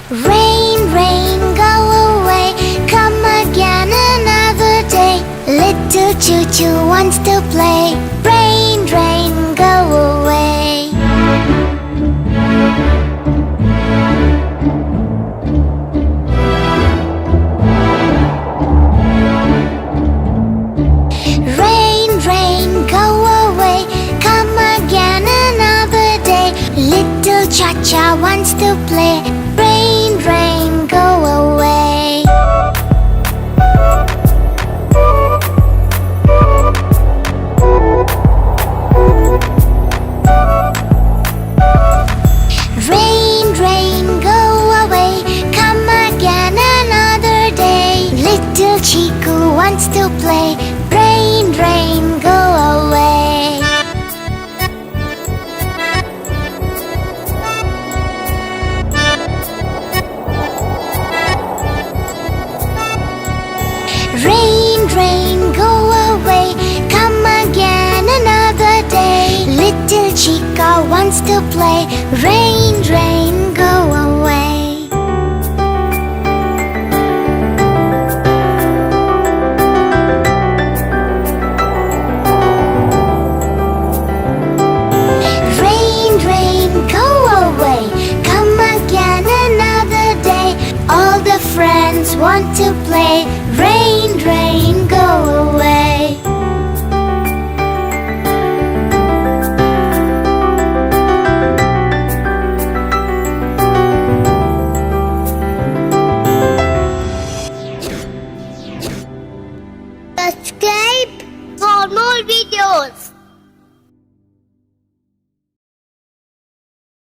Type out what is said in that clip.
Rain, rain, go away, come again another day. Little choo-choo wants to play. Rain, rain, go away. Rain, rain, go away, come again another day. Little cha-cha wants to play. Rain, rain, go away. Rain, rain, go away, come again another day. Little Chiku wants to play. Rain, rain, go away. Rain, rain, go away, come again another day. Little Chica wants to play. Rain, rain, go away. Rain, rain, go away, come again another day. All the friends want to play.